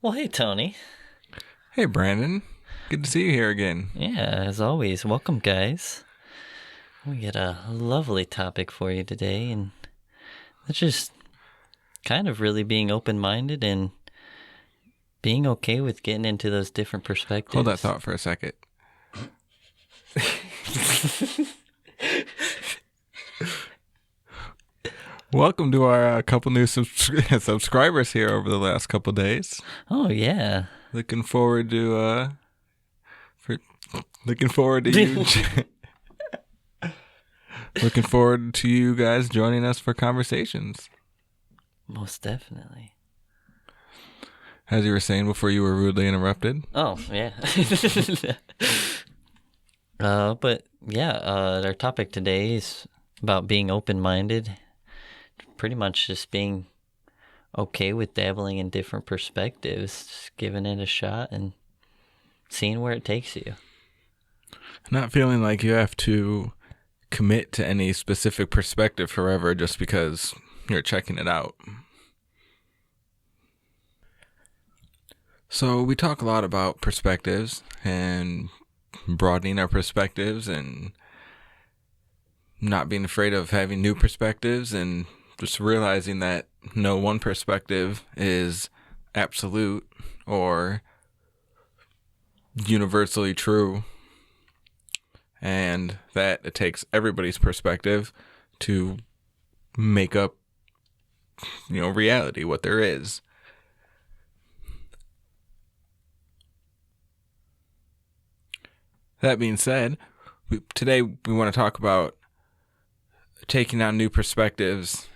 Well, hey, Tony. Hey, Brandon. Good to see you here again. Yeah, as always, welcome, guys. We got a lovely topic for you today, and that's just kind of really being open minded and being okay with getting into those different Hold that perspectives. thought for a second. Welcome to our couple new subscribers here over the last couple days. Oh, yeah. Looking forward to for looking forward to you looking forward to you guys joining us for conversations. Most definitely. As you were saying before you were rudely interrupted. Oh, yeah. But yeah, our topic today is about being open minded. Pretty much just being okay with dabbling in different perspectives, just giving it a shot and seeing where it takes you. Not feeling like you have to commit to any specific perspective forever just because you're checking it out. So we talk a lot about perspectives and broadening our perspectives and not being afraid of having new perspectives and just realizing that no one perspective is absolute or universally true, and that it takes everybody's perspective to make up, reality, what there is. That being said, today we want to talk about taking on new perspectives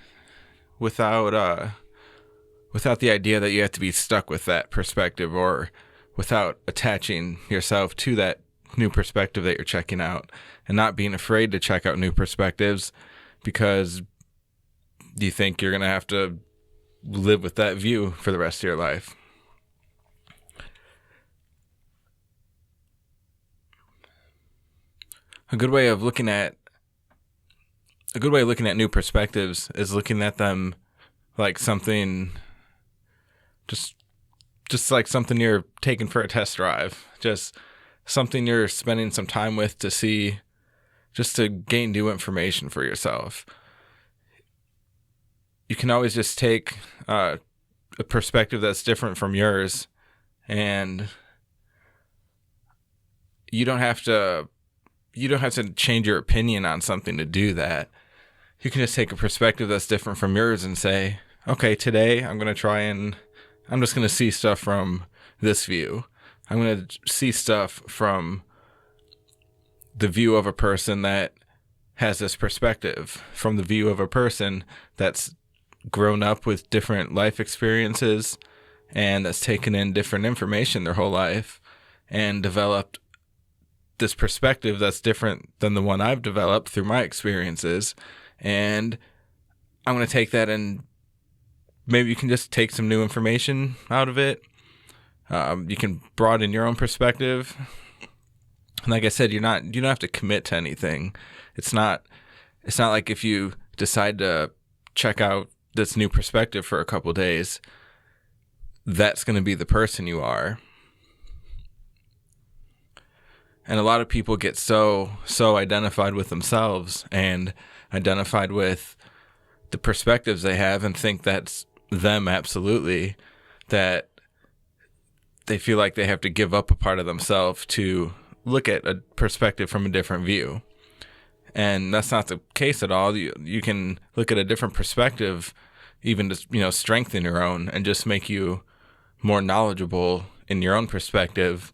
without the idea that you have to be stuck with that perspective, or without attaching yourself to that new perspective that you're checking out, and not being afraid to check out new perspectives because you think you're going to have to live with that view for the rest of your life. A good way of looking at new perspectives is looking at them like something, just like something you're taking for a test drive, just something you're spending some time with to see, just to gain new information for yourself. You can always just take a perspective that's different from yours, and you don't have to change your opinion on something to do that. You can just take a perspective that's different from yours and say, okay, today I'm just going to see stuff from this view. I'm going to see stuff from the view of a person that has this perspective, from the view of a person that's grown up with different life experiences and that's taken in different information their whole life and developed this perspective that's different than the one I've developed through my experiences. And I'm going to take that, and maybe you can just take some new information out of it. You can broaden your own perspective. And like I said, you don't have to commit to anything. It's not like if you decide to check out this new perspective for a couple days, that's going to be the person you are. And a lot of people get so identified with themselves and identified with the perspectives they have and think that's them absolutely, that they feel like they have to give up a part of themselves to look at a perspective from a different view. And that's not the case at all. You can look at a different perspective, even to strengthen your own and just make you more knowledgeable in your own perspective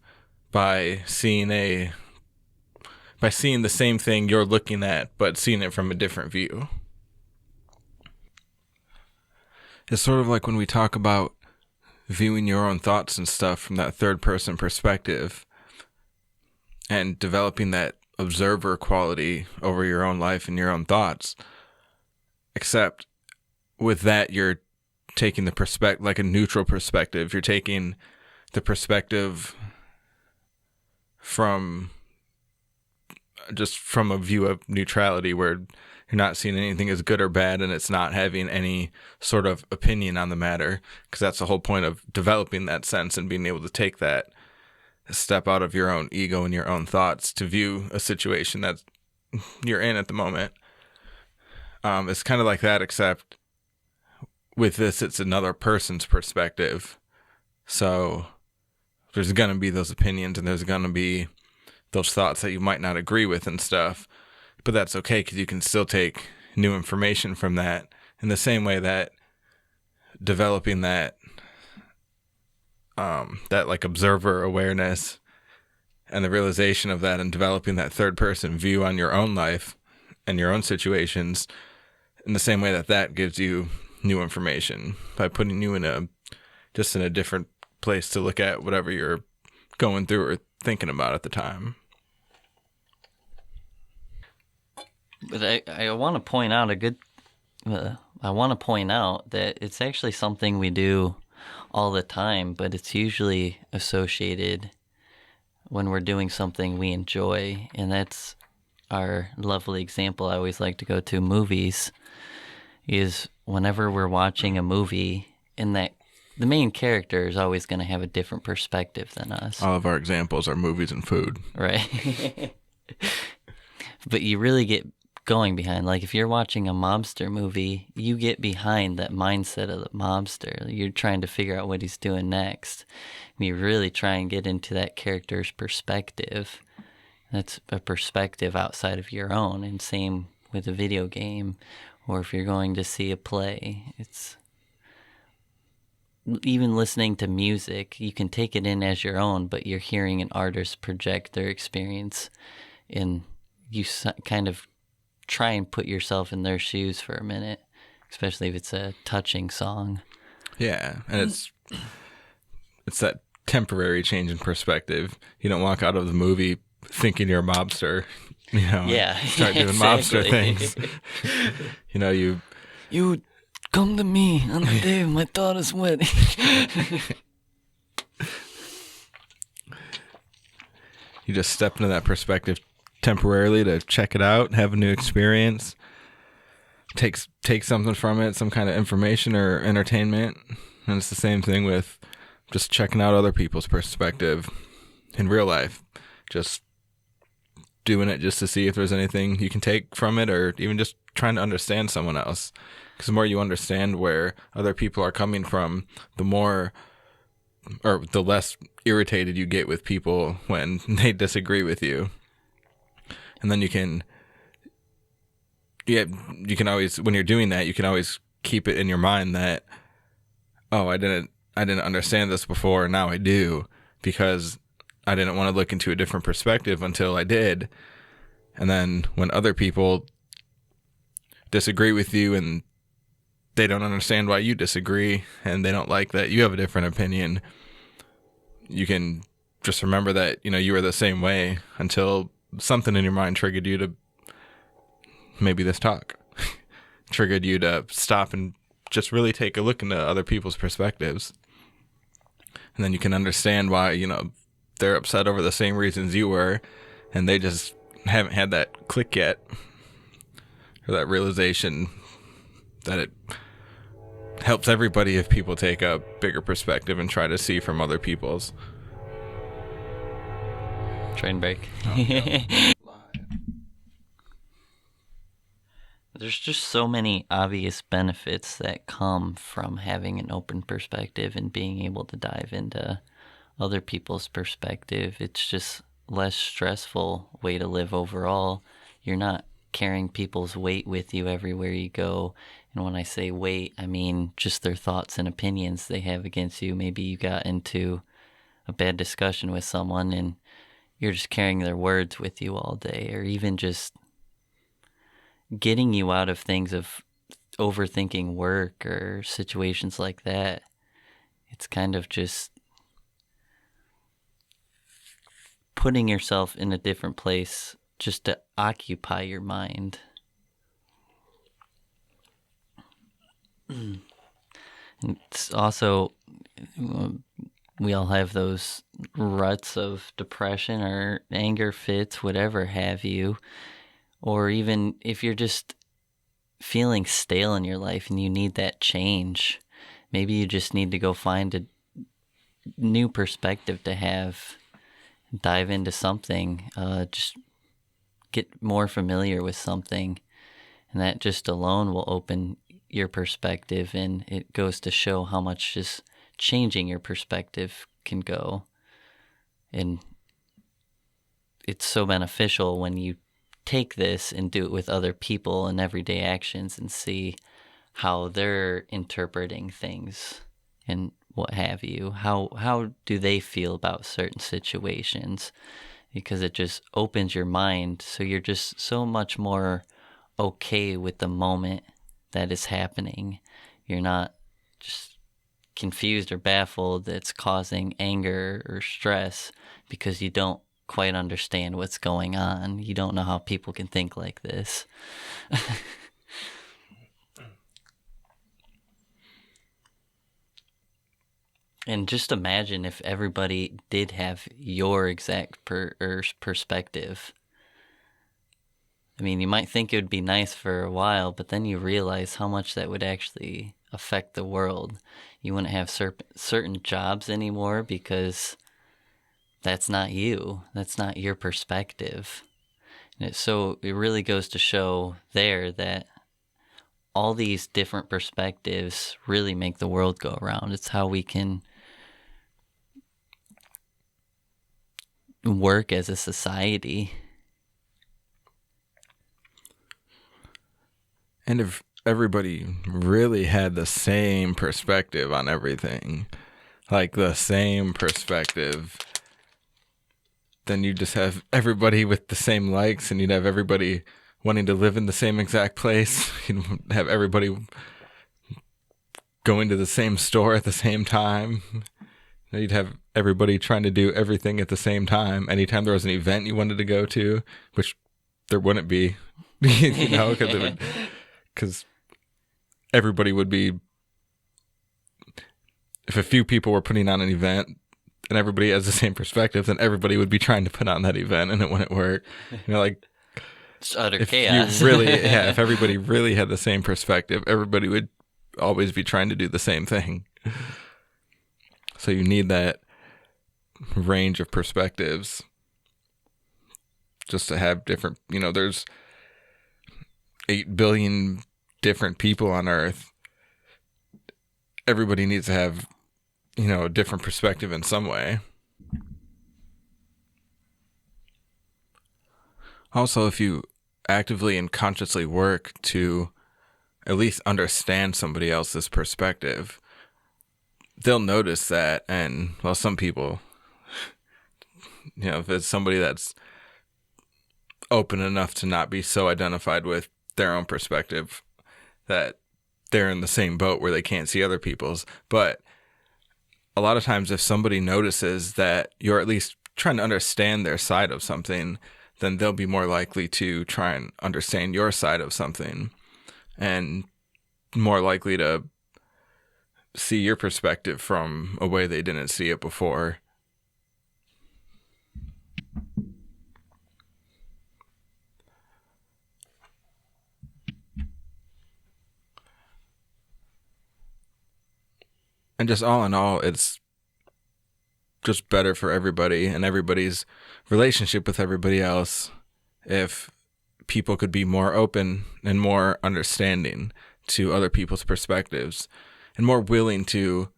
by seeing the same thing you're looking at, but seeing it from a different view. It's sort of like when we talk about viewing your own thoughts and stuff from that third person perspective and developing that observer quality over your own life and your own thoughts. Except with that, you're taking the perspective, like a neutral perspective. You're taking the perspective from just from a view of neutrality where you're not seeing anything as good or bad, and it's not having any sort of opinion on the matter, because that's the whole point of developing that sense and being able to take that step out of your own ego and your own thoughts to view a situation that you're in at the moment. It's kind of like that, except with this, it's another person's perspective. So there's going to be those opinions, and there's going to be those thoughts that you might not agree with and stuff. But that's okay, because you can still take new information from that, in the same way that developing that that like observer awareness and the realization of that, and developing that third person view on your own life and your own situations, in the same way that that gives you new information by putting you in a different place to look at whatever you're going through or thinking about at the time. But I want to point out I want to point out that it's actually something we do all the time, but it's usually associated when we're doing something we enjoy, and that's our lovely example I always like to go to, movies, is whenever we're watching a movie, in that the main character is always going to have a different perspective than us. All of our examples are movies and food. Right. But you really get going behind, like if you're watching a mobster movie, you get behind that mindset of the mobster. You're trying to figure out what he's doing next. And you really try and get into that character's perspective. That's a perspective outside of your own, and same with a video game, or if you're going to see a play. It's even listening to music, you can take it in as your own, but you're hearing an artist project their experience, and you kind of try and put yourself in their shoes for a minute, especially if it's a touching song. Yeah, and it's that temporary change in perspective. You don't walk out of the movie thinking you're a mobster. Yeah, start doing exactly. mobster things. You come to me on the day of my daughter's wedding. You just step into that perspective temporarily to check it out, have a new experience, take something from it, some kind of information or entertainment. And it's the same thing with just checking out other people's perspective in real life. Just doing it just to see if there's anything you can take from it, or even just trying to understand someone else. Because the more you understand where other people are coming from, the less irritated you get with people when they disagree with you. And then you can always, when you're doing that, you can always keep it in your mind that, oh, I didn't understand this before, now I do, because I didn't want to look into a different perspective until I did. And then when other people disagree with you and they don't understand why you disagree, and they don't like that you have a different opinion, you can just remember that, you were the same way until something in your mind triggered you to, maybe this talk, triggered you to stop and just really take a look into other people's perspectives. And then you can understand why, they're upset over the same reasons you were, and they just haven't had that click yet, or that realization that it helps everybody if people take a bigger perspective and try to see from other people's. Train break. There's just so many obvious benefits that come from having an open perspective and being able to dive into other people's perspective. It's just less stressful way to live overall. You're not carrying people's weight with you everywhere you go. And when I say weight, I mean just their thoughts and opinions they have against you. Maybe you got into a bad discussion with someone and you're just carrying their words with you all day, or even just getting you out of things of overthinking work or situations like that. It's kind of just putting yourself in a different place just to occupy your mind. And it's also we all have those ruts of depression or anger fits, whatever have you. Or even if you're just feeling stale in your life and you need that change, maybe you just need to go find a new perspective to have, dive into something, just get more familiar with something. And that just alone will open your perspective. And it goes to show how much just changing your perspective can go. And it's so beneficial when you take this and do it with other people and everyday actions and see how they're interpreting things and what have you. How do they feel about certain situations? Because it just opens your mind, so you're just so much more okay with the moment that is happening. You're not just confused or baffled that's causing anger or stress because you don't quite understand what's going on. You don't know how people can think like this. And just imagine if everybody did have your exact perspective. I mean, you might think it would be nice for a while, but then you realize how much that would actually affect the world. You wouldn't have certain jobs anymore because that's not you. That's not your perspective. And it really goes to show there that all these different perspectives really make the world go around. It's how we can work as a society. And if everybody really had the same perspective on everything, like the same perspective, then you'd just have everybody with the same likes, and you'd have everybody wanting to live in the same exact place. You'd have everybody going to the same store at the same time. You'd have everybody trying to do everything at the same time. Anytime there was an event you wanted to go to, which there wouldn't be, because everybody would be, if a few people were putting on an event and everybody has the same perspective, then everybody would be trying to put on that event and it wouldn't work. Like, it's utter if chaos. If everybody really had the same perspective, everybody would always be trying to do the same thing. So you need that range of perspectives just to have different, there's 8 billion different people on Earth. Everybody needs to have, a different perspective in some way. Also, if you actively and consciously work to at least understand somebody else's perspective, they'll notice that. And, well, some people, if it's somebody that's open enough to not be so identified with their own perspective that they're in the same boat where they can't see other people's. But a lot of times if somebody notices that you're at least trying to understand their side of something, then they'll be more likely to try and understand your side of something and more likely to see your perspective from a way they didn't see it before. And just all in all, it's just better for everybody and everybody's relationship with everybody else if people could be more open and more understanding to other people's perspectives and more willing to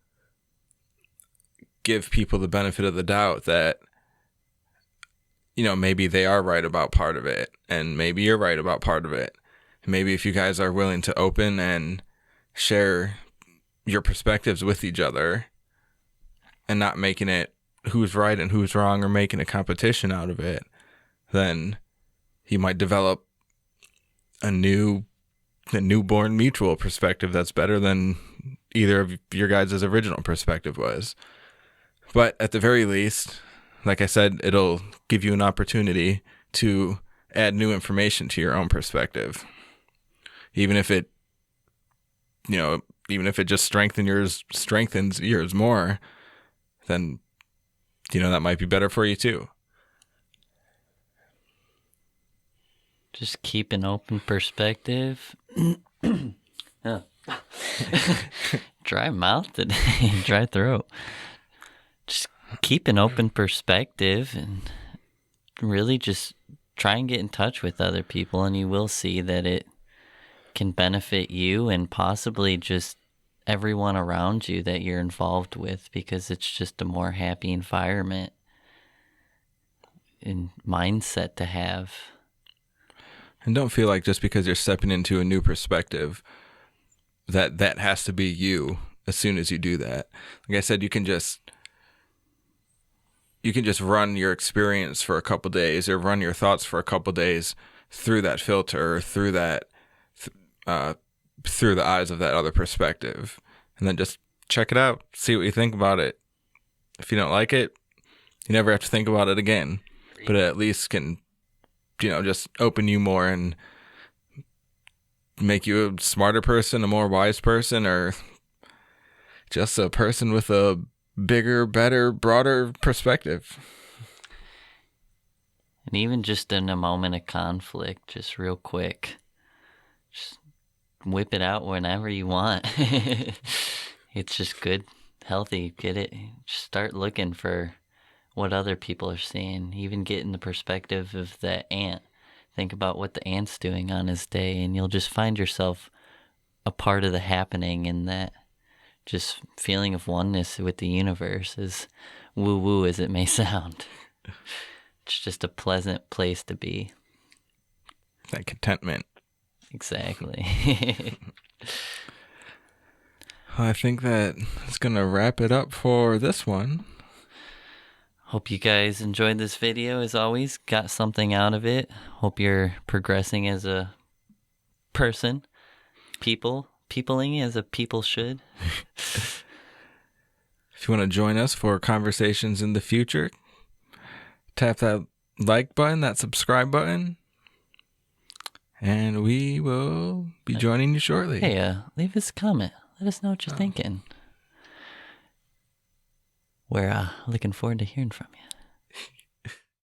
give people the benefit of the doubt that, maybe they are right about part of it and maybe you're right about part of it. Maybe if you guys are willing to open and share your perspectives with each other and not making it who's right and who's wrong or making a competition out of it, then you might develop a newborn mutual perspective that's better than either of your guys' original perspective was. But at the very least, like I said, it'll give you an opportunity to add new information to your own perspective. Even if it just strengthens yours more, then, that might be better for you too. Just keep an open perspective. Oh. Dry mouth today, dry throat. Just keep an open perspective and really just try and get in touch with other people, and you will see that it can benefit you and possibly just everyone around you that you're involved with, because it's just a more happy environment and mindset to have. And don't feel like just because you're stepping into a new perspective that has to be you as soon as you do that. Like I said, you can just run your experience for a couple days, or run your thoughts for a couple days through that filter, or through the eyes of that other perspective, and then just check it out, see what you think about it. If you don't like it, you never have to think about it again, but it at least can, just open you more and make you a smarter person, a more wise person, or just a person with a bigger, better, broader perspective. And even just in a moment of conflict, just real quick, just whip it out whenever you want. It's just good, healthy, get it. Just start looking for what other people are seeing. Even get in the perspective of the ant. Think about what the ant's doing on his day, and you'll just find yourself a part of the happening, and that just feeling of oneness with the universe, as woo-woo as it may sound. It's just a pleasant place to be. That contentment. Exactly. I think that's going to wrap it up for this one. Hope you guys enjoyed this video, as always. Got something out of it. Hope you're progressing as a person. Peopling as a people should. If you want to join us for conversations in the future, tap that like button, that subscribe button, and we will be joining you shortly. Hey, leave us a comment. Let us know what you're thinking. We're looking forward to hearing from you.